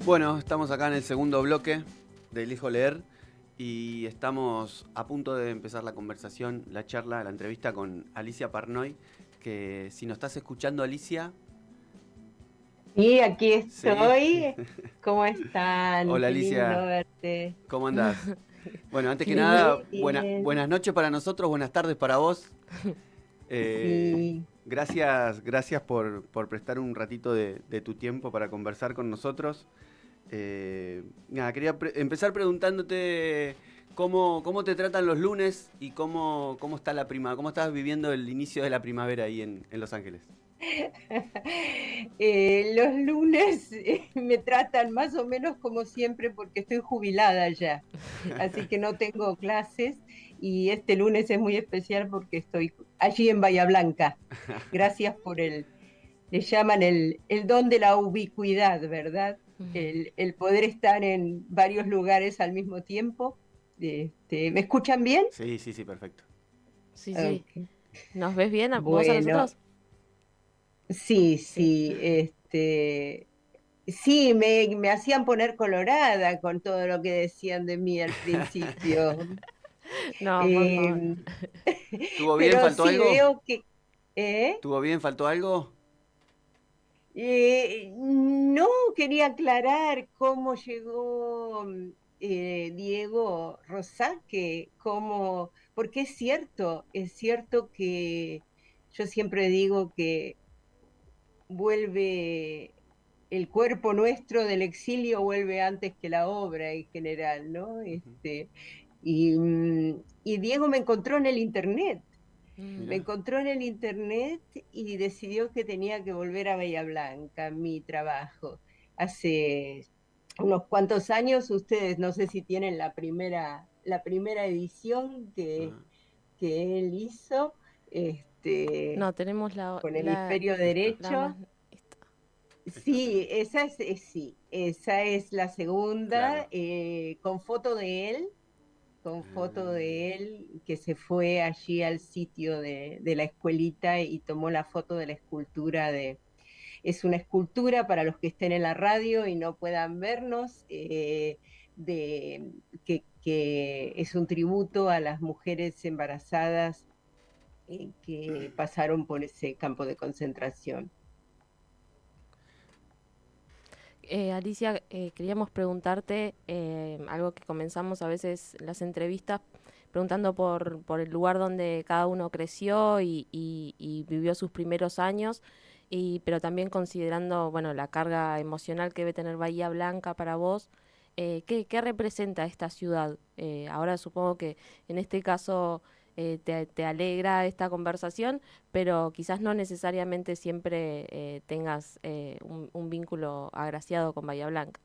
Bueno, estamos acá en el segundo bloque de Elijo Leer y estamos a punto de empezar la conversación, la charla, la entrevista con Alicia Parnoy, que si nos estás escuchando, Alicia, Y aquí sí. estoy. ¿Cómo están? Hola Qué lindo Alicia, verte. ¿cómo andás? Bueno, antes que nada, Bien, bien. buenas noches para nosotros, buenas tardes para vos. Sí. Gracias por prestar un ratito de tu tiempo para conversar con nosotros. Nada, quería empezar preguntándote cómo te tratan los lunes y cómo está la cómo estás viviendo el inicio de la primavera ahí en Los Ángeles. Los lunes me tratan más o menos como siempre porque estoy jubilada ya, así que no tengo clases y este lunes es muy especial porque estoy allí en Bahía Blanca. Gracias por le llaman el don de la ubicuidad, ¿verdad? El poder estar en varios lugares al mismo tiempo. ¿Me escuchan bien? Sí, sí, sí, perfecto. Sí, sí. Ok. ¿Nos ves bien vos a Bueno, nosotros? sí, Sí. sí, sí, me hacían poner colorada con todo lo que decían de mí al principio. No, por favor. Eh, ¿Estuvo bien? pero ¿Faltó sí algo? veo que, ¿eh? ¿Estuvo bien? ¿Faltó algo? No, quería aclarar cómo llegó Diego Rosaque, porque es cierto que yo siempre digo que vuelve el cuerpo nuestro del exilio vuelve antes que la obra en general, ¿no? Y Diego me encontró en el internet. Me Mm. Mirá. encontró en el internet y decidió que tenía que volver a Bahía Blanca, mi trabajo. Hace unos cuantos años, ustedes no sé si tienen la primera edición Ajá. que él hizo, No, este, tenemos con la, Hemisferio Esta, la más... Derecho. esta. esta Sí, tenemos. sí, esa es la segunda, Claro. con foto Ah, de él que se fue allí al sitio de la escuelita y tomó la foto de la escultura es una escultura para los que estén en la radio y no puedan vernos, que es un tributo a las mujeres embarazadas que pasaron por ese campo de concentración. Alicia, queríamos preguntarte algo que comenzamos a veces las entrevistas preguntando por el lugar donde cada uno creció y vivió sus primeros años, pero también considerando bueno, la carga emocional que debe tener Bahía Blanca para vos. ¿Qué representa esta ciudad? Ahora supongo que en este caso te alegra esta conversación, pero quizás no necesariamente siempre tengas un vínculo agraciado con Bahía Blanca.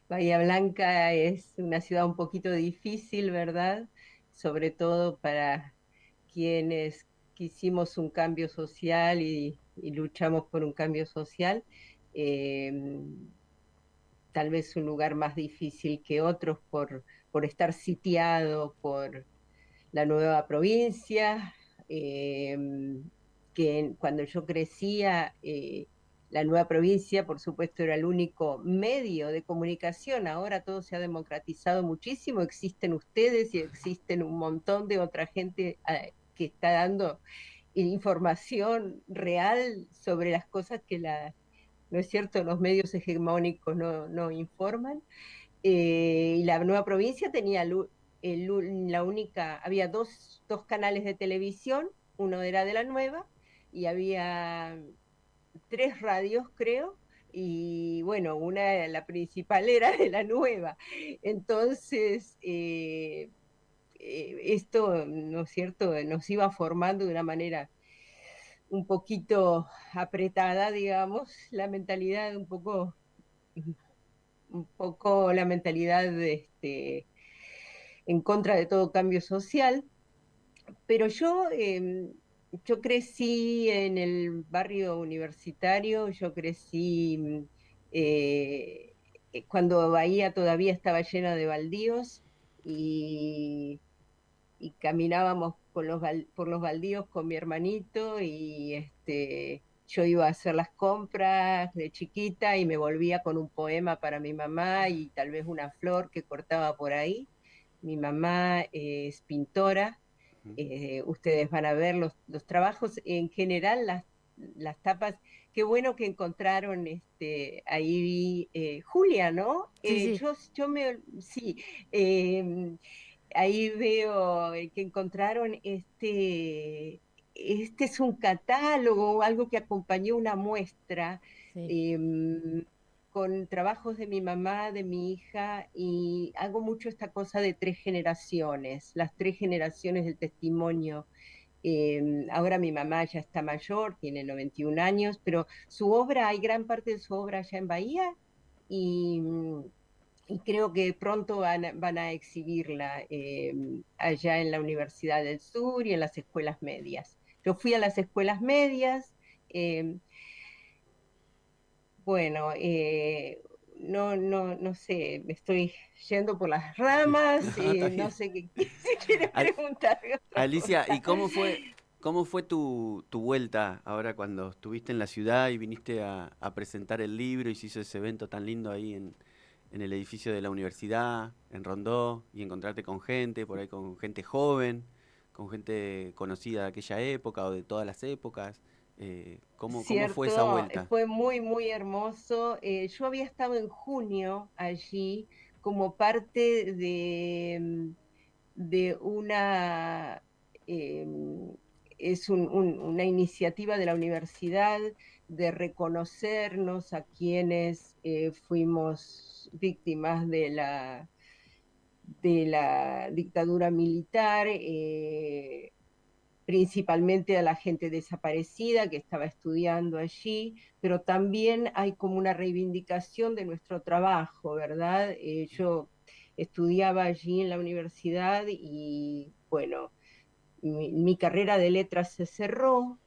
Bahía Blanca es una ciudad un poquito difícil, ¿verdad? Sobre todo para quienes quisimos un cambio social y luchamos por un cambio social. Eh, Tal vez un lugar más difícil que otros por estar sitiado por la nueva provincia, eh, cuando yo crecía, la nueva provincia, por supuesto, era el único medio de comunicación. Ahora todo se ha democratizado muchísimo, existen ustedes y existen un montón de otra gente que está dando información real sobre las cosas no es cierto, los medios hegemónicos no informan. Y la nueva provincia tenía la única, había dos canales de televisión, uno era de la nueva y había tres radios, creo, y bueno, la principal era de la nueva. Entonces, esto, ¿no es cierto?, nos iba formando de una manera un poquito apretada, digamos, la mentalidad un poco la mentalidad en contra de todo cambio social, pero yo crecí en el barrio universitario, yo crecí eh, cuando Bahía todavía estaba llena de baldíos y, y caminábamos por los baldíos con mi hermanito y yo iba a hacer las compras de chiquita y me volvía con un poema para mi mamá y tal vez una flor que cortaba por ahí. Mi mamá es pintora. Ujú. Ustedes van a ver los trabajos, en general las tapas. Qué bueno que encontraron ahí Julia, ¿no? Sí, sí, Sí, eh, ahí veo que encontraron este es un catálogo, algo que acompañó una muestra sí. eh, con trabajos de mi mamá, de mi hija, y hago mucho esta cosa de tres generaciones, las tres generaciones del testimonio. Ahora mi mamá ya está mayor, tiene 91 años, pero su obra, hay gran parte de su obra allá en Bahía, y, y creo que pronto van a exhibirla allá en la Universidad del Sur y en las escuelas medias. Yo fui a las escuelas medias, eh, bueno, no sé, me estoy yendo por las ramas, No, está no bien. sé qué, si quieres Al- preguntarme otra Alicia, ¿y cosa. cómo fue tu vuelta ahora cuando estuviste en la ciudad y viniste a presentar el libro y se hizo ese evento tan lindo ahí en el edificio de la universidad, en Rondó, y encontrarte con gente, por ahí con gente joven, con gente conocida de aquella época o de todas las épocas? ¿Cómo fue esa Cierto, vuelta? fue muy, muy hermoso. Yo había estado en junio allí como parte de una, eh, es una iniciativa de la universidad de reconocernos a quienes fuimos víctimas de la dictadura militar. Principalmente a la gente desaparecida que estaba estudiando allí, pero también hay como una reivindicación de nuestro trabajo, ¿verdad? Yo estudiaba allí en la universidad y bueno, mi carrera de letras se cerró,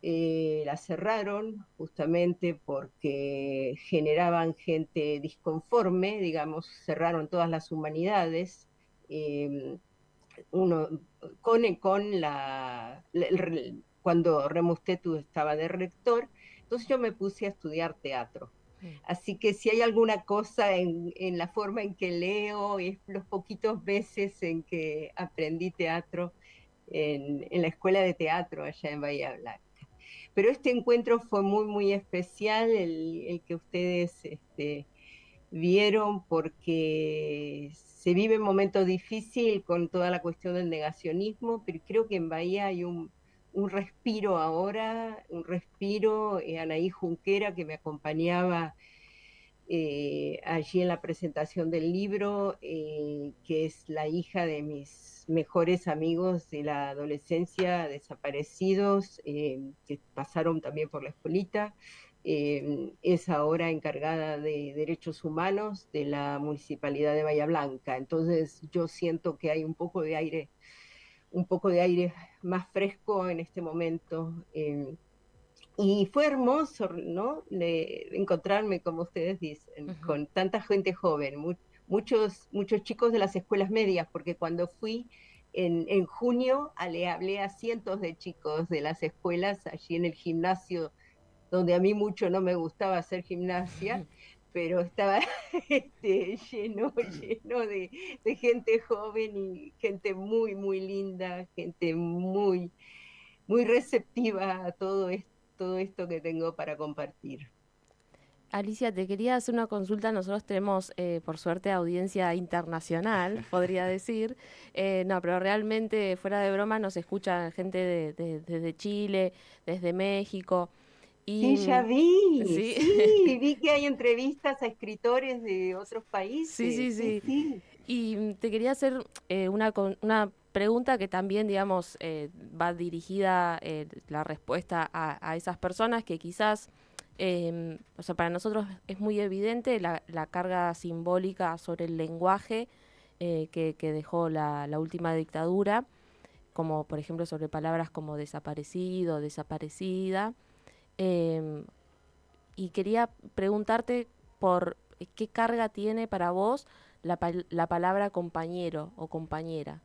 la cerraron justamente porque generaban gente disconforme, digamos, cerraron todas las humanidades. Eh, uno con cuando Remustetu estaba de rector, entonces yo me puse a estudiar teatro. Mm. Así que si hay alguna cosa en la forma en que leo, es los poquitos veces en que aprendí teatro en la escuela de teatro allá en Bahía Blanca. Pero este encuentro fue muy, muy especial, el que ustedes vieron, porque se vive un momento difícil con toda la cuestión del negacionismo, pero creo que en Bahía hay un respiro ahora, un respiro. Anaí Junquera, que me acompañaba allí en la presentación del libro, que es la hija de mis mejores amigos de la adolescencia desaparecidos, que pasaron también por la escuelita. Es ahora encargada de derechos humanos de la Municipalidad de Bahía Blanca. Entonces yo siento que hay un poco de aire más fresco en este momento. Y fue hermoso, ¿no? Encontrarme, como ustedes dicen, Ujú. con tanta gente joven, muchos chicos de las escuelas medias, porque cuando fui en junio le hablé a cientos de chicos de las escuelas allí en el gimnasio, donde a mí mucho no me gustaba hacer gimnasia, pero estaba lleno de gente joven y gente muy, muy linda, gente muy, muy receptiva a todo esto que tengo para compartir. Alicia, te quería hacer una consulta. Nosotros tenemos, por suerte, audiencia internacional, podría decir. No, pero realmente, fuera de broma, nos escucha gente desde Chile, desde México. Y Sí, ya vi, sí, sí, vi que hay entrevistas a escritores de otros sí, países, sí, sí, sí. sí. Y te quería hacer una pregunta que también, digamos, va dirigida la respuesta a esas personas que quizás, o sea, para nosotros es muy evidente la carga simbólica sobre el lenguaje que dejó la última dictadura, como por ejemplo sobre palabras como desaparecido, desaparecida. em, y quería preguntarte por qué carga tiene para vos la palabra compañero o compañera.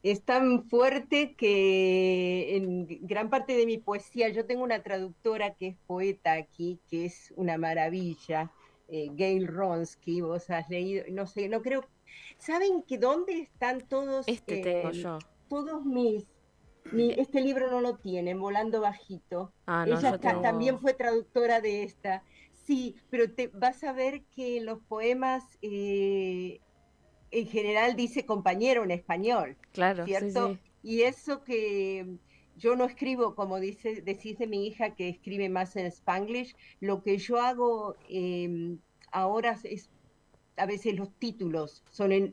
Es tan fuerte que gran parte de mi poesía, yo tengo una traductora que es poeta aquí, que es una maravilla, Gail Ronsky, vos has leído, no sé, no creo, ¿saben que dónde están Este tengo yo. todos este libro no lo tienen, Volando Bajito? Ah, no, Ella yo también tengo... fue traductora de esta. Sí, pero te vas a ver que los poemas en general dice compañero en español, Claro, sí, ¿cierto? sí. Y eso que yo no escribo, como decís de mi hija que escribe más en Spanglish, lo que yo hago ahora es, a veces los títulos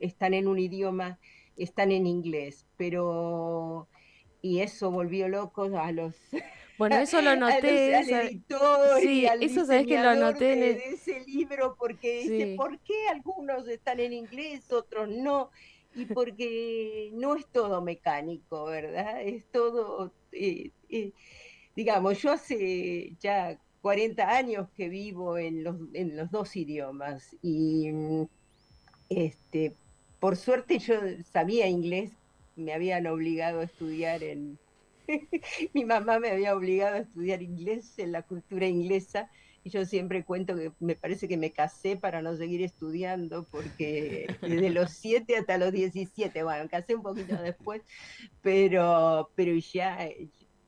están en un idioma, están en inglés, pero... Y eso volvió locos a los Bueno, eso lo noté, al editor y sí, al eso sabes que lo diseñador noté de ese libro, porque dice, sí, ¿por qué algunos están en inglés, otros no? Y porque no es todo mecánico, ¿verdad? Es todo, digamos, yo hace ya 40 años que vivo en los dos idiomas y este, por suerte yo sabía inglés, me habían obligado a estudiar mi mamá me había obligado a estudiar inglés en la cultura inglesa y yo siempre cuento que me parece que me casé para no seguir estudiando porque desde los 7 hasta los 17, bueno, me casé un poquito después, pero ya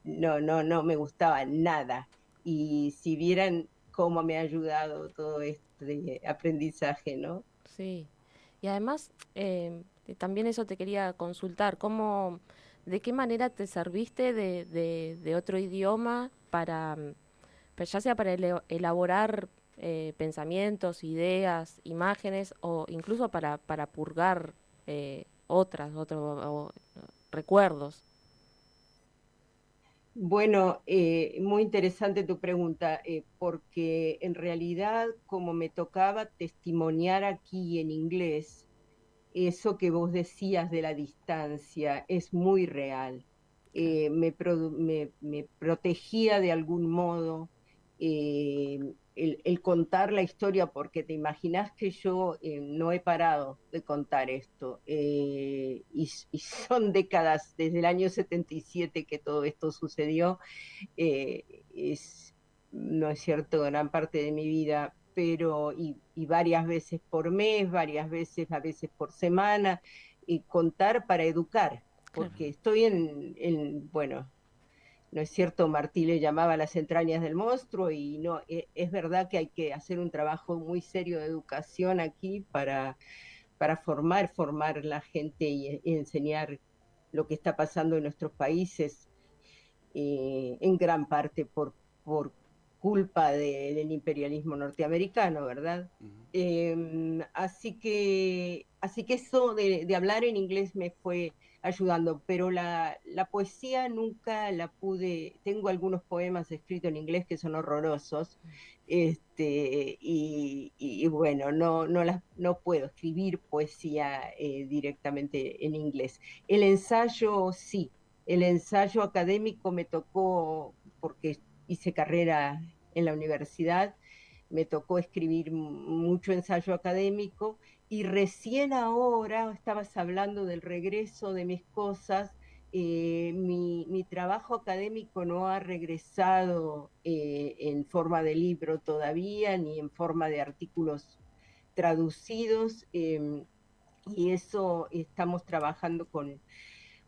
no me gustaba nada. Y si vieran cómo me ha ayudado todo este aprendizaje, ¿no? sí. Y además, también eso te quería consultar, ¿cómo, de qué manera te serviste de otro idioma para, ya sea para elaborar pensamientos, ideas, imágenes o incluso para purgar recuerdos? Bueno, muy interesante tu pregunta, porque en realidad como me tocaba testimoniar aquí en inglés, eso que vos decías de la distancia es muy real. Claro, Me protegía de algún modo eh, el contar la historia, porque te imaginas que yo no he parado de contar esto. Y son décadas, desde el año 77 que todo esto sucedió, es, no es cierto, gran parte de mi vida, pero y varias veces por mes, varias veces, a veces por semana, y contar para educar, claro, porque estoy bueno, no es cierto, Martí le llamaba las entrañas del monstruo y no, es verdad que hay que hacer un trabajo muy serio de educación aquí para formar la gente y enseñar lo que está pasando en nuestros países en gran parte por culpa del imperialismo norteamericano, ¿verdad? Ujú. Así que eso de hablar en inglés me fue ayudando, pero la poesía nunca la pude, tengo algunos poemas escritos en inglés que son horrorosos, y bueno, no puedo escribir poesía directamente en inglés. El ensayo sí, el ensayo académico me tocó, porque hice carrera en la universidad, me tocó escribir mucho ensayo académico y recién ahora estabas hablando del regreso de mis cosas. Mi trabajo académico no ha regresado en forma de libro todavía, ni en forma de artículos traducidos, y eso estamos trabajando con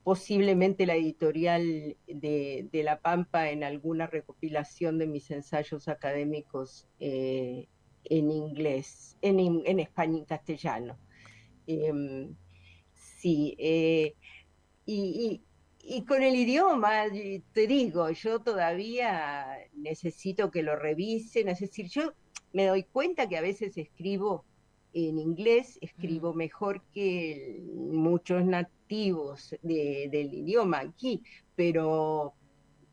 posiblemente la editorial de La Pampa en alguna recopilación de mis ensayos académicos en inglés, en español, en castellano. Eh, sí, y con el idioma, te digo, yo todavía necesito que lo revisen, es decir, yo me doy cuenta que a veces escribo en inglés, mm, escribo mejor que muchos nativos del idioma aquí, pero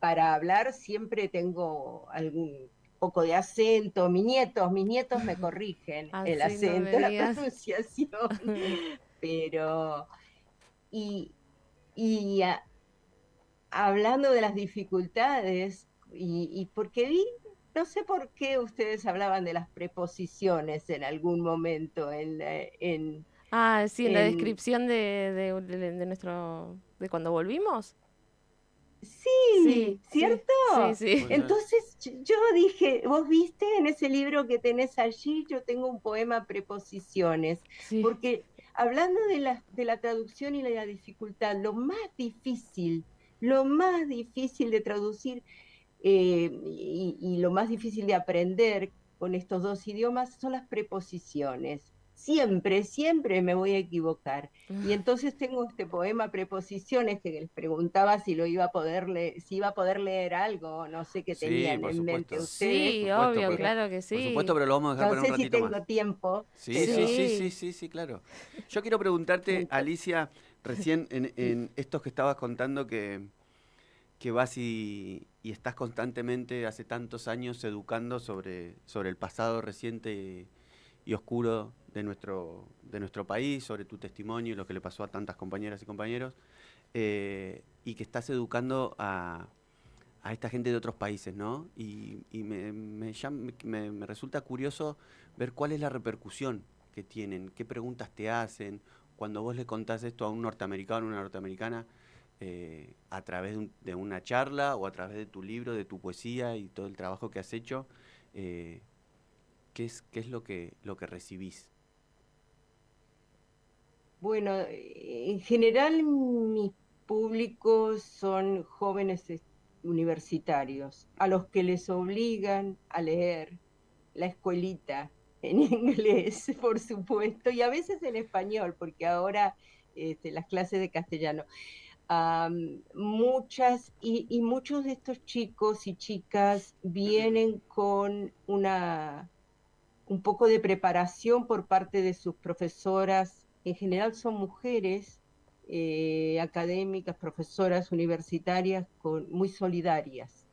para hablar siempre tengo algún poco de acento. Mis nietos me corrigen el así no me acento, la digas. pronunciación, pero... Y, y hablando de las dificultades, y porque vi, no sé por qué ustedes hablaban de las preposiciones en algún momento Ah, sí, en la en descripción de nuestro, de cuando volvimos. sí, Sí, Sí, sí. Entonces yo dije, vos viste en ese libro que tenés allí, yo tengo un poema Preposiciones, Sí. porque hablando de la traducción y la dificultad, lo más difícil de traducir y lo más difícil de aprender con estos dos idiomas son las preposiciones. Siempre, siempre me voy a equivocar. Y entonces tengo este poema Preposiciones que les preguntaba si lo iba a poder si iba a poder leer algo, no sé qué Sí, tenían por en mente supuesto. ustedes, Por Sí, supuesto, obvio, pero, pero claro que por supuesto, sí. pero lo vamos a dejar no para un sé si ratito más. tengo tiempo, Sí, sí, pero sí, sí, Sí. sí, sí, claro. Yo quiero preguntarte, entonces, Alicia, recién sí. en estos que estabas contando que vas y estás constantemente, hace tantos años, educando sobre el pasado reciente y oscuro de nuestro país, sobre tu testimonio y lo que le pasó a tantas compañeras y compañeros, y que estás educando a esta gente de otros países, ¿no? Y me resulta curioso ver cuál es la repercusión que tienen, qué preguntas te hacen, cuando vos le contás esto a un norteamericano o una norteamericana, a través de una charla o a través de tu libro, de tu poesía y todo el trabajo que has hecho, eh, qué es lo que recibís? Bueno, en general mis públicos son jóvenes universitarios, a los que les obligan a leer la escuelita en inglés, por supuesto, y a veces en español, porque ahora las clases de castellano. Y muchos de estos chicos y chicas vienen con un poco de preparación por parte de sus profesoras, en general son mujeres académicas, profesoras universitarias muy solidarias.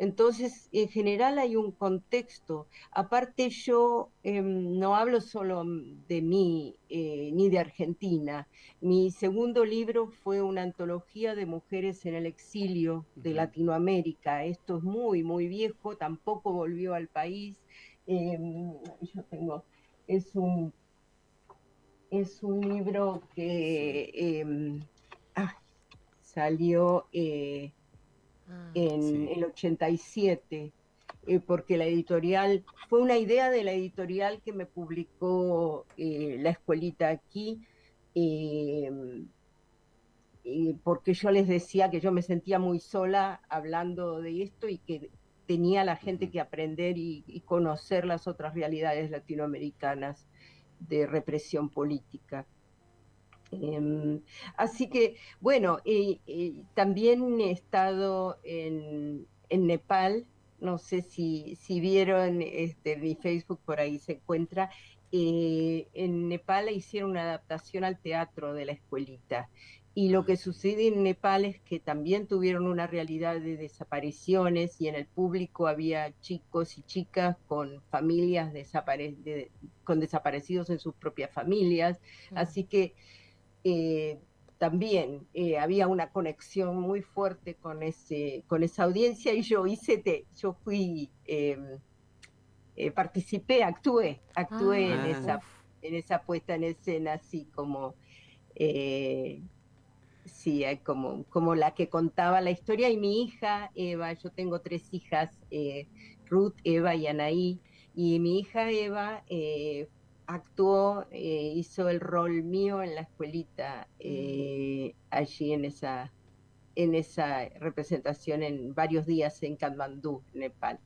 Entonces, en general hay un contexto. Aparte, yo no hablo solo de mí ni de Argentina. Mi segundo libro fue una antología de mujeres en el exilio de Ujú. Latinoamérica. Esto es muy, muy viejo, tampoco volvió al país. Yo tengo, es un, es un libro Sí. que salió Ah, en Sí. el 87, porque la editorial, fue una idea de la editorial que me publicó la escuelita aquí, eh, porque yo les decía que yo me sentía muy sola hablando de esto y que tenía la gente Ujú. que aprender y conocer las otras realidades latinoamericanas de represión política. Así que, bueno, también he estado en Nepal, no sé si vieron mi Facebook, por ahí se encuentra. En Nepal hicieron una adaptación al teatro de la escuelita. Y lo Ah, que sí. sucede en Nepal es que también tuvieron una realidad de desapariciones y en el público había chicos y chicas con familias con desaparecidos en sus propias familias. mm, Así que eh, también había una conexión muy fuerte con esa audiencia y yo fui, participé, actué ah, Ah, uf. en esa puesta en escena, así como, eh, sí, como la que contaba la historia. Y mi hija, Eva, yo tengo tres hijas, Ruth, Eva y Anaí, y mi hija Eva actuó, hizo el rol mío en la escuelita, Mm, allí en esa representación en varios días en Katmandú, Nepal.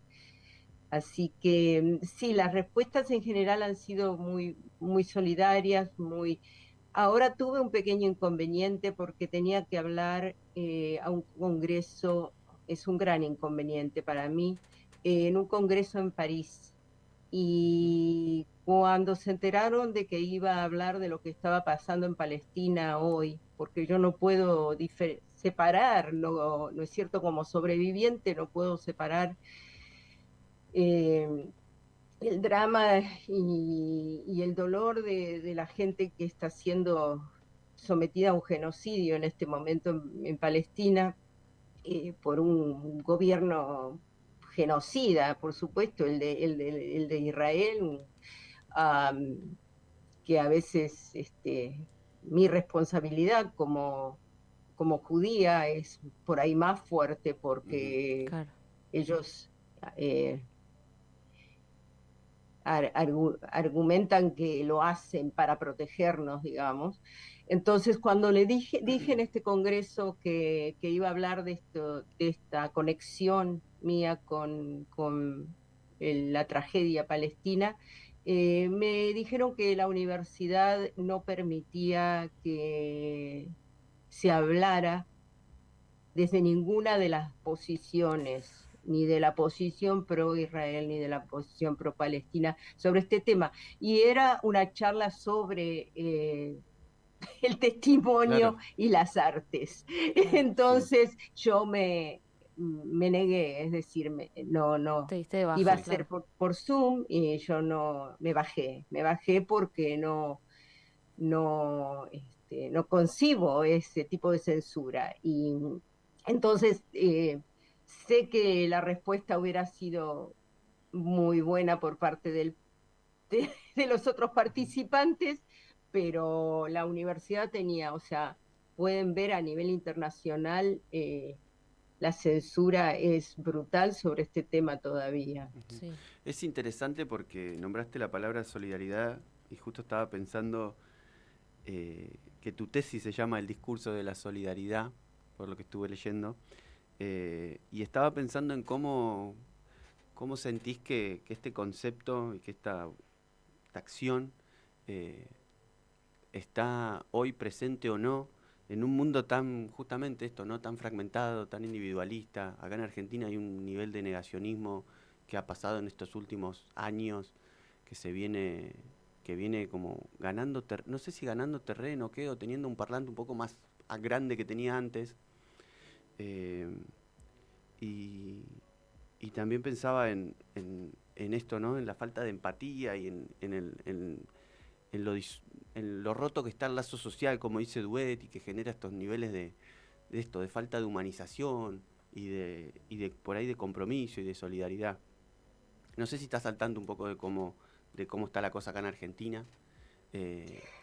Así que sí, las respuestas en general han sido muy, muy solidarias, muy. Ahora tuve un pequeño inconveniente porque tenía que hablar a un congreso, es un gran inconveniente para mí, en un congreso en París. ujú. Y cuando se enteraron de que iba a hablar de lo que estaba pasando en Palestina hoy, porque yo no puedo separar, no, no es cierto, como sobreviviente no puedo separar eh, el drama y el dolor de la gente que está siendo sometida a un genocidio en este momento en Palestina por un gobierno genocida, por supuesto, el de Israel, um, que a veces mi responsabilidad como judía es por ahí más fuerte Ujú. porque claro. ellos eh, argumentan que lo hacen para protegernos, digamos. Entonces, cuando dije en este congreso que iba a hablar de esto, de esta conexión mía con la tragedia palestina, me dijeron que la universidad no permitía que se hablara desde ninguna de las posiciones, ni de la posición pro Israel, ni de la posición pro Palestina, sobre este tema. Y era una charla sobre el testimonio Claro, y las artes. Claro. sí, Entonces yo me negué, es decir, no, Te diste de iba a baja, sí. ser claro. por Zoom y yo no me bajé porque no concibo ese tipo de censura. Y entonces sé que la respuesta hubiera sido muy buena por parte de los otros participantes, pero la universidad tenía, o sea, pueden ver a nivel internacional, la censura es brutal sobre este tema todavía. Sí. Es interesante porque nombraste la palabra solidaridad y justo estaba pensando que tu tesis se llama El discurso de la solidaridad, por lo que estuve leyendo, y estaba pensando en cómo sentís que este concepto y que esta acción eh, está hoy presente o no en un mundo tan, justamente esto, ¿no? Tan fragmentado, tan individualista. Acá en Argentina hay un nivel de negacionismo que ha pasado en estos últimos años, que que viene como ganando, no sé si ganando terreno o qué, o teniendo un parlante un poco más grande que tenía antes. Eh, y, y también pensaba en esto, ¿no? En la falta de empatía y en lo, en lo roto que está el lazo social, como dice Duet, y que genera estos niveles de esto, de falta de humanización y de por ahí de compromiso y de solidaridad. No sé si estás saltando un poco de cómo está la cosa acá en Argentina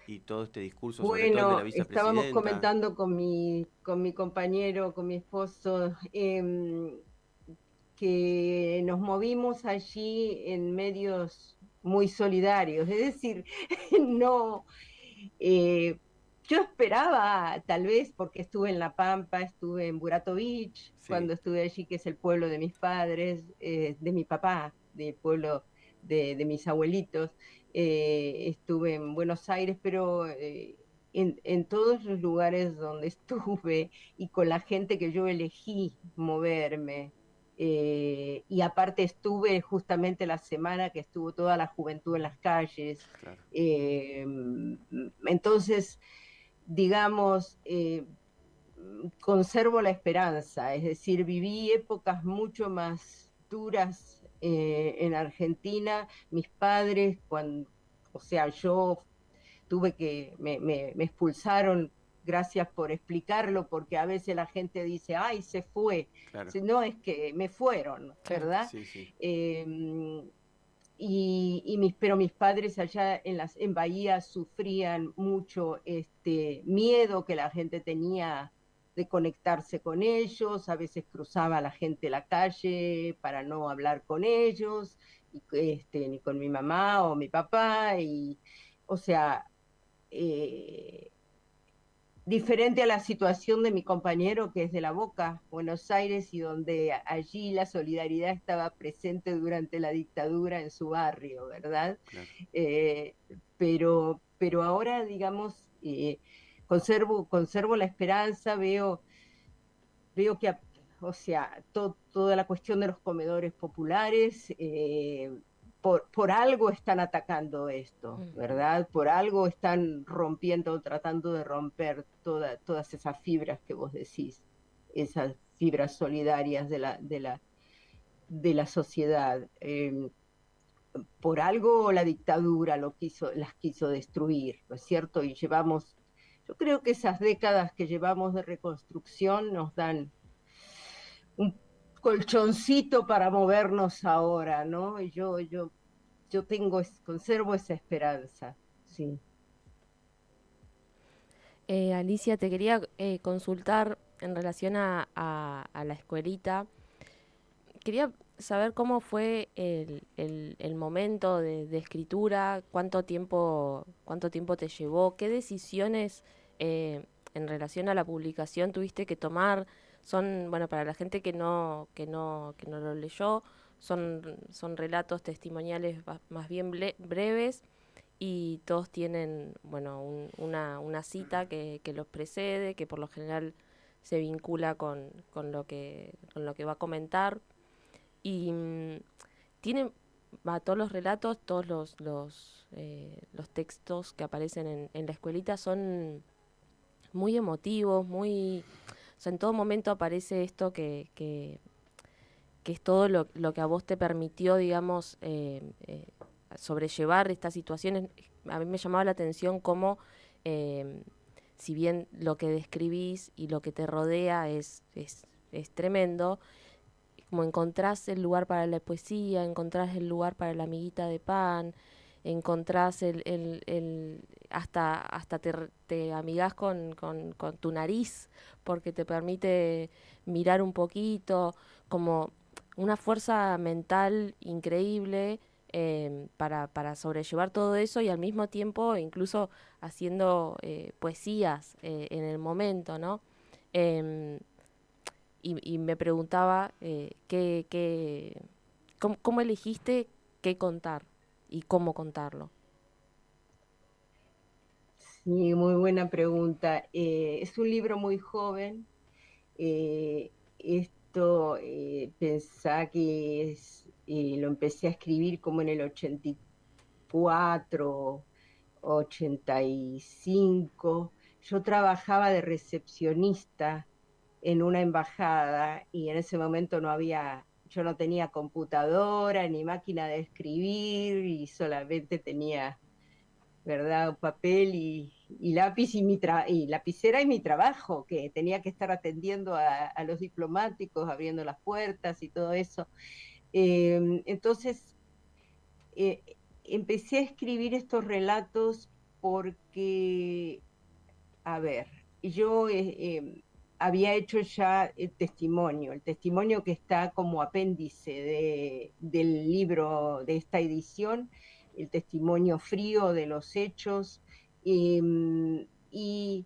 y todo este discurso, sobre todo el de la Bueno, estábamos vicepresidenta. comentando con mi compañero, con mi esposo, que nos movimos allí en medios muy solidarios, es decir, no, eh, yo esperaba, tal vez porque estuve en La Pampa, estuve en Burato Beach, Sí, cuando estuve allí, que es el pueblo de mis padres, de mi papá, del pueblo de mis abuelitos, estuve en Buenos Aires, pero en todos los lugares donde estuve y con la gente que yo elegí moverme, y aparte estuve justamente la semana que estuvo toda la juventud en las calles. claro. Eh, entonces, digamos, conservo la esperanza, es decir, viví épocas mucho más duras en Argentina. Mis padres, o sea, yo tuve me expulsaron. Gracias por explicarlo, porque a veces la gente dice, ay, se fue. Claro, No, es que me fueron, Claro. ¿verdad? sí, sí, Eh, pero mis padres allá en Bahía sufrían mucho este miedo que la gente tenía de conectarse con ellos, a veces cruzaba la gente la calle para no hablar con ellos, ni con mi mamá o mi papá, o sea, eh, diferente a la situación de mi compañero que es de La Boca, Buenos Aires, y donde allí la solidaridad estaba presente durante la dictadura en su barrio, ¿verdad? claro. Eh, pero ahora, digamos, conservo la esperanza, veo que, o sea, toda la cuestión de los comedores populares, por algo están atacando esto, Ujú. ¿verdad? Por algo están rompiendo, tratando de romper todas esas fibras que vos decís, esas fibras solidarias de la sociedad. Por algo la dictadura las quiso destruir, ¿no es cierto? Y yo creo que esas décadas que llevamos de reconstrucción nos dan un colchoncito para movernos ahora, ¿no? Yo conservo esa esperanza, sí. Alicia, te quería consultar en relación a la escuelita, quería saber cómo fue el momento de escritura, cuánto tiempo te llevó, qué decisiones en relación a la publicación tuviste que tomar. Son, bueno, para la gente que no lo leyó, son relatos testimoniales más bien breves y todos tienen, bueno, una cita que los precede, que por lo general se vincula con lo que va a comentar. Y tienen todos los relatos, todos los textos que aparecen en la escuelita son muy emotivos, muy... O sea, en todo momento aparece esto que es todo lo que a vos te permitió, digamos, sobrellevar estas situaciones. A mí me llamaba la atención cómo, eh, si bien lo que describís y lo que te rodea es tremendo, como encontrás el lugar para la poesía, encontrás el lugar para la amiguita de pan, encontrás hasta te amigás con tu nariz, porque te permite mirar un poquito, como una fuerza mental increíble para sobrellevar todo eso y al mismo tiempo incluso haciendo poesías en el momento, ¿no? Em, y me preguntaba cómo elegiste qué contar y cómo contarlo. Sí, muy buena pregunta. Es un libro muy joven. Esto pensá que lo empecé a escribir como en el 84, 85. Yo trabajaba de recepcionista en una embajada y en ese momento yo no tenía computadora ni máquina de escribir y solamente tenía, ¿verdad? Papel y lápiz y lapicera y mi trabajo, que tenía que estar atendiendo a los diplomáticos, abriendo las puertas y todo eso. Entonces, eh, empecé a escribir estos relatos porque, a ver, yo había hecho ya el testimonio que está como apéndice del libro de esta edición, el testimonio frío de los hechos, eh, y,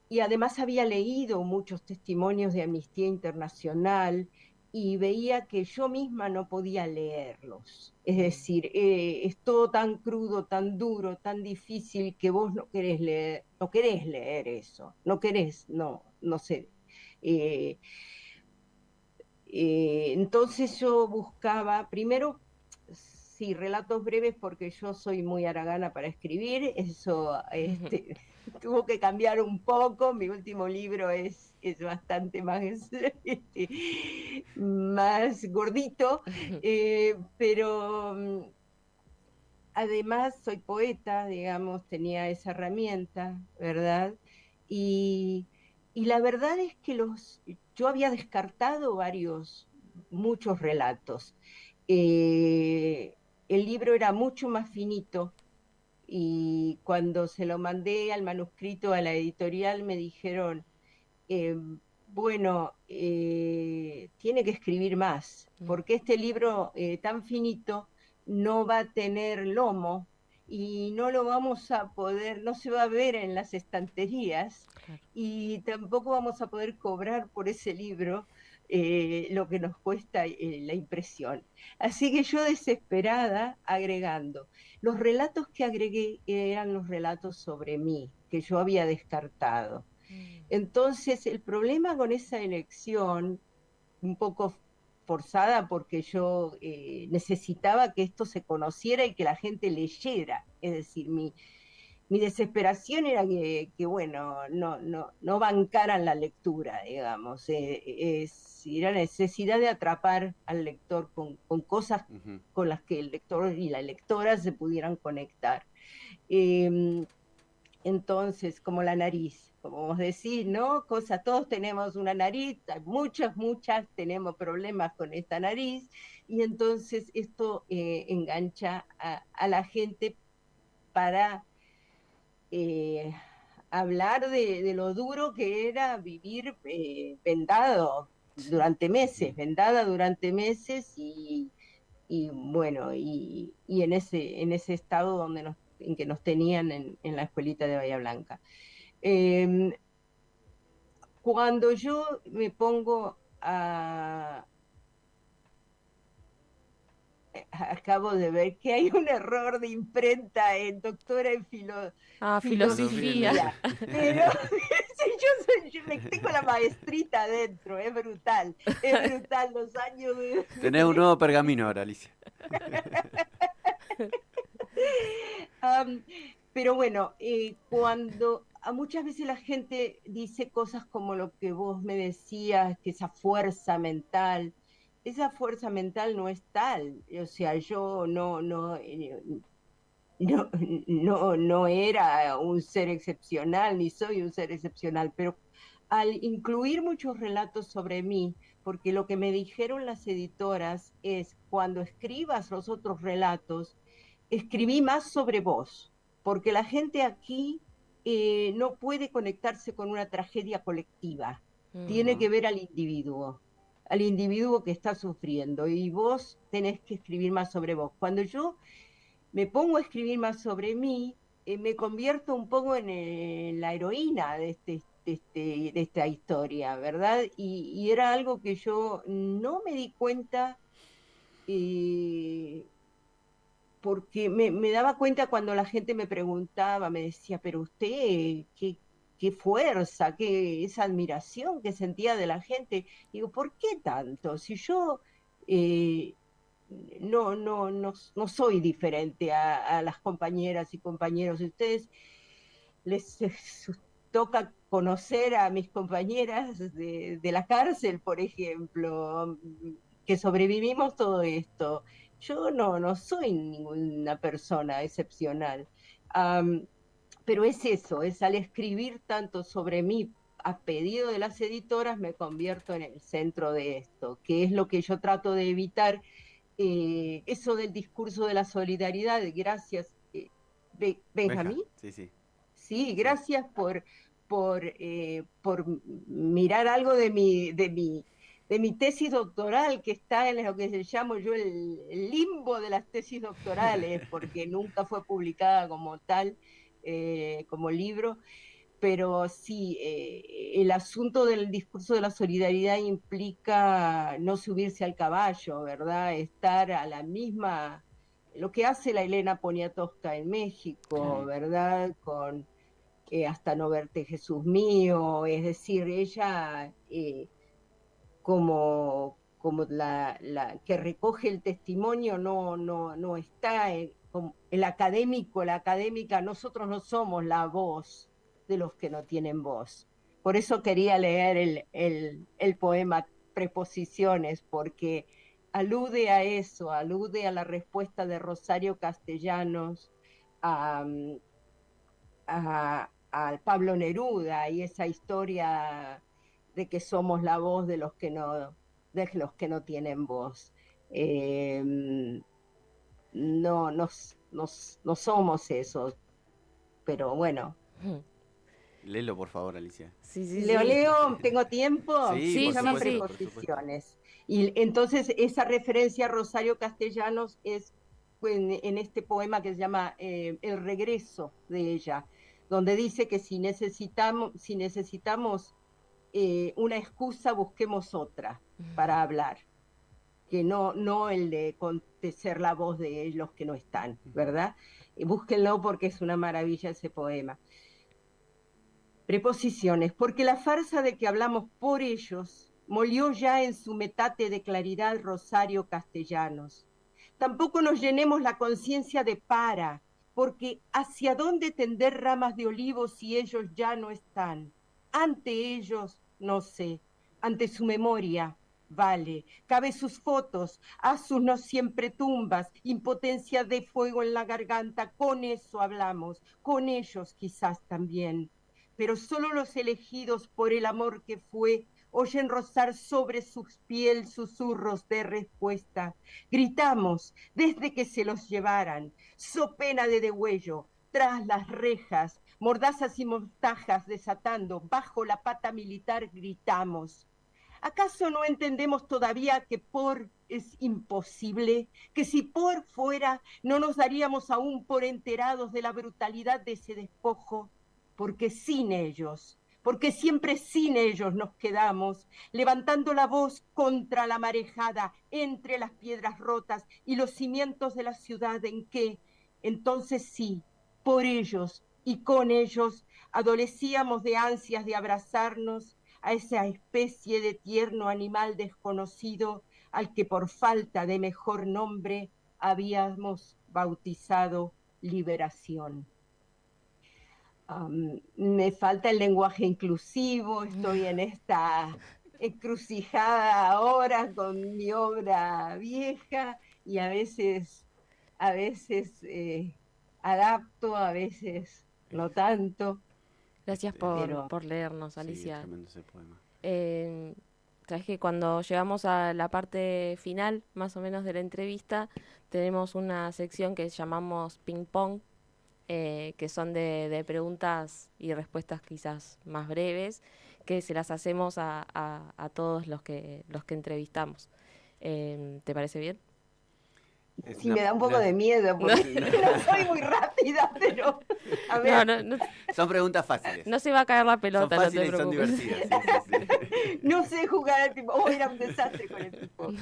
y además había leído muchos testimonios de Amnistía Internacional y veía que yo misma no podía leerlos. Es decir, es todo tan crudo, tan duro, tan difícil que vos no querés leer eso, no querés, no sé. Eh, entonces yo buscaba, primero, sí, relatos breves porque yo soy muy haragana para escribir, eso tuvo que cambiar un poco, mi último libro es bastante más, más gordito, pero además soy poeta, digamos, tenía esa herramienta, ¿verdad? Y, y la verdad es que yo había descartado muchos relatos. Eh, el libro era mucho más finito y cuando se lo mandé al manuscrito a la editorial me dijeron, eh, bueno, tiene que escribir más, porque este libro tan finito no va a tener lomo y no lo vamos a poder, no se va a ver en las estanterías Claro. y tampoco vamos a poder cobrar por ese libro lo que nos cuesta la impresión. Así que yo desesperada agregando. Los relatos que agregué eran los relatos sobre mí, que yo había descartado. Mm. Entonces, el problema con esa elección, un poco forzada porque yo necesitaba que esto se conociera y que la gente leyera, es decir, mi desesperación era bueno, no bancaran la lectura, digamos, era necesidad de atrapar al lector con cosas Ujú. con las que el lector y la lectora se pudieran conectar. Eh, entonces, como la nariz, como vos decís, ¿no? Todos tenemos una nariz, hay muchas tenemos problemas con esta nariz, y entonces esto engancha a la gente para eh, hablar de lo duro que era vivir vendado, durante meses, vendada durante meses y bueno, y en ese estado en que nos tenían en la escuelita de Bahía Blanca. Cuando yo me pongo acabo de ver que hay un error de imprenta en doctora en Filosofía. filosofía, pero si tengo la maestrita adentro, es brutal los años Tenés un nuevo pergamino ahora, Alicia. Um, pero bueno, cuando muchas veces la gente dice cosas como lo que vos me decías, que esa fuerza mental no es tal. O sea, yo no, no era un ser excepcional, ni soy un ser excepcional, pero al incluir muchos relatos sobre mí, porque lo que me dijeron las editoras es, cuando escribas los otros relatos, escribí más sobre vos, porque la gente aquí no puede conectarse con una tragedia colectiva, tiene que ver al individuo que está sufriendo, y vos tenés que escribir más sobre vos. Cuando yo me pongo a escribir más sobre mí, me convierto un poco en la heroína de esta historia, ¿verdad? Y era algo que yo no me di cuenta eh, porque me daba cuenta cuando la gente me preguntaba, me decía, pero usted, qué fuerza, esa admiración que sentía de la gente. Digo, ¿por qué tanto? Si yo eh, no soy diferente a las compañeras y compañeros. Ustedes les toca conocer a mis compañeras de la cárcel, por ejemplo, que sobrevivimos todo esto. Yo no soy ninguna persona excepcional. Um, pero es eso, es al escribir tanto sobre mí a pedido de las editoras, me convierto en el centro de esto, que es lo que yo trato de evitar, eso del discurso de la solidaridad. Gracias, Benja, Benjamín. sí, sí. Sí, Sí. gracias por mirar algo de mi tesis doctoral, que está en lo que se llamo yo el limbo de las tesis doctorales, porque nunca fue publicada como tal, como libro. Pero sí, el asunto del discurso de la solidaridad implica no subirse al caballo, ¿verdad? Estar a la misma, lo que hace la Elena Poniatowska en México, Claro. ¿verdad? Con Hasta no verte, Jesús mío, es decir, ella como la que recoge el testimonio no está como el académico, la académica. Nosotros no somos la voz de los que no tienen voz. Por eso quería leer el poema Preposiciones, porque alude a eso, alude a la respuesta de Rosario Castellanos a, al Pablo Neruda y esa historia de que somos la voz de los que no tienen voz. Eh, no somos esos, pero bueno. Léelo, por favor, Alicia. Sí, sí, sí. Leo, ¿tengo tiempo? Sí, Se Sí, por sí, llama supuesto, sí. por supuesto. Preposiciones. Y entonces esa referencia a Rosario Castellanos es en este poema que se llama El regreso de ella, donde dice que si necesitamos una excusa, busquemos otra para hablar, que no el de ser la voz de los que no están, ¿verdad? Búsquenlo porque es una maravilla ese poema. Preposiciones, porque la farsa de que hablamos por ellos molió ya en su metate de claridad Rosario Castellanos. Tampoco nos llenemos la conciencia de para, porque hacia dónde tender ramas de olivo si ellos ya no están. Ante ellos, no sé, ante su memoria, vale, cabe sus fotos, a sus no siempre tumbas, impotencia de fuego en la garganta, con eso hablamos, con ellos quizás también, pero solo los elegidos por el amor que fue oyen rozar sobre sus piel susurros de respuesta. Gritamos desde que se los llevaran, so pena de degüello, tras las rejas, mordazas y mortajas desatando, bajo la pata militar gritamos. ¿Acaso no entendemos todavía que por es imposible? Que si por fuera no nos daríamos aún por enterados de la brutalidad de ese despojo, porque sin ellos, porque siempre sin ellos nos quedamos, levantando la voz contra la marejada, entre las piedras rotas y los cimientos de la ciudad en que, entonces sí, por ellos y con ellos, adolecíamos de ansias de abrazarnos a esa especie de tierno animal desconocido al que por falta de mejor nombre habíamos bautizado liberación. Me falta el lenguaje inclusivo, estoy en esta encrucijada ahora con mi obra vieja y a veces adapto, a veces no tanto, Gracias pero por leernos, Sí, es Alicia. tremendo ese poema. Eh, Sabes que cuando llegamos a la parte final, más o menos, de la entrevista, tenemos una sección que llamamos ping pong, que son de preguntas y respuestas quizás más breves, que se las hacemos a todos los que entrevistamos. ¿Te parece bien? Es sí me da un poco de miedo porque no soy muy rápida, pero a ver. No, Son preguntas fáciles. no se va a caer la Son pelota, no te fáciles y son preocupes. divertidas. Sí, sí, sí. No sé jugar al ping-pong. Oh, era un desastre con el ping-pong.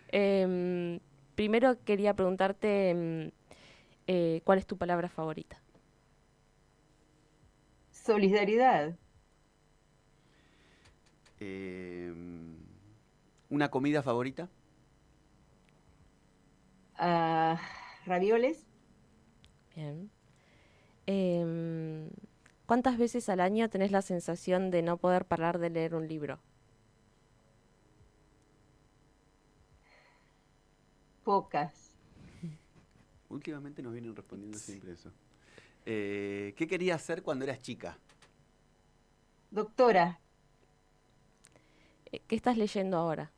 Em, Primero quería preguntarte ¿cuál es tu palabra favorita? Solidaridad. ¿Una comida favorita? Ah, ravioles. Bien. Em, ¿Cuántas veces al año tenés la sensación de no poder parar de leer un libro? Pocas. Últimamente nos vienen respondiendo siempre eso. ¿Qué querías hacer cuando eras chica? Doctora. ¿Qué estás leyendo ahora?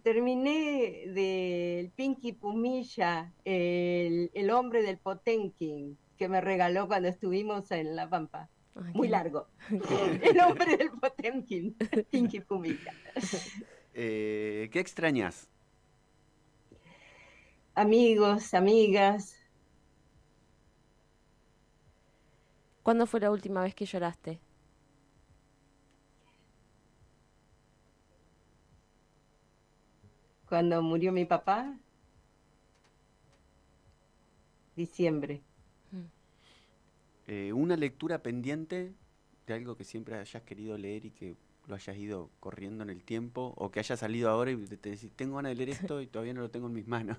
Terminé del Pinky Pumilla, el hombre del Potenkin, que me regaló cuando estuvimos en La Pampa. Ay, Muy largo. El hombre del Potenkin, Pinky Pumilla. ¿Qué extrañas? Amigos, amigas. ¿Cuándo fue la última vez que lloraste? Cuando murió mi papá, diciembre. ¿Una lectura pendiente de algo que siempre hayas querido leer y que lo hayas ido corriendo en el tiempo? ¿O que haya salido ahora y te decís, tengo ganas de leer esto y todavía no lo tengo en mis manos?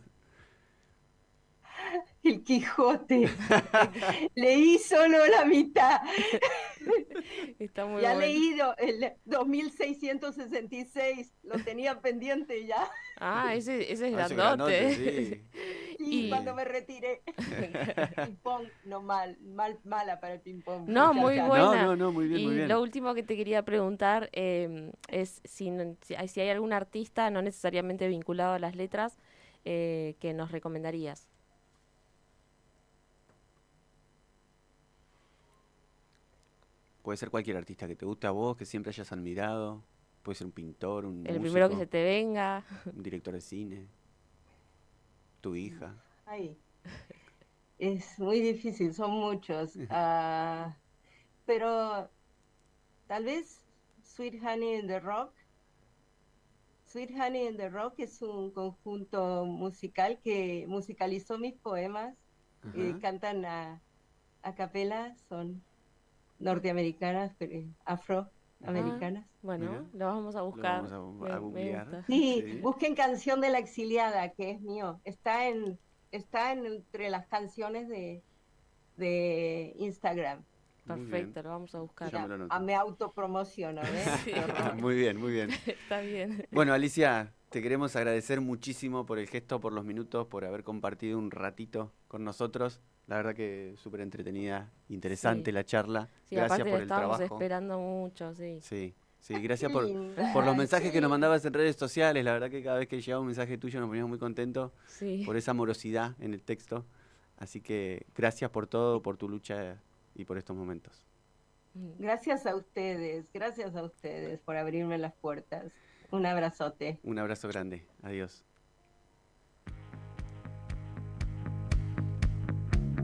El Quijote. Leí solo la mitad. Está muy Ya bueno. leído el 2666, lo tenía pendiente ya. Ah, ese es Ah, ese grandote. sí. Y Y- cuando me retiré, ping-pong, no mala para el ping-pong. No, muy muchacha. buena. No, muy bien, muy Y bien. lo último que te quería preguntar es si hay algún artista, no necesariamente vinculado a las letras, que nos recomendarías. Puede ser cualquier artista que te guste a vos, que siempre hayas admirado. Puede ser un pintor, un El primero que músico, se te venga. un director de cine, tu hija. Ay, es muy difícil, son muchos. Pero tal vez Sweet Honey in the Rock. Sweet Honey in the Rock es un conjunto musical que musicalizó mis poemas. Ajá. Cantan a capela, son norteamericanas, pero afroamericanas. Bueno, Mira, lo vamos a Lo buscar. vamos a Me googlear. gusta. Sí, Sí. busquen Canción de la Exiliada, que es mío. Está en entre las canciones de Instagram. Muy bien. Perfecto, lo vamos a buscar. Ya me lo anoto. Me autopromociono, ¿ves? Sí. Qué horror. Muy bien, muy bien. Está bien. Bueno, Alicia, te queremos agradecer muchísimo por el gesto, por los minutos, por haber compartido un ratito con nosotros. La verdad que súper entretenida, interesante Sí. la charla. Sí, Gracias aparte por lo el estábamos trabajo. esperando mucho, sí. Sí, sí, gracias Qué por linda, los mensajes que nos sí. mandabas en redes sociales. La verdad que cada vez que llegaba un mensaje tuyo nos poníamos muy contentos Sí. por esa amorosidad en el texto. Así que gracias por todo, por tu lucha y por estos momentos. Gracias a ustedes por abrirme las puertas. Un abrazote. Un abrazo grande. Adiós.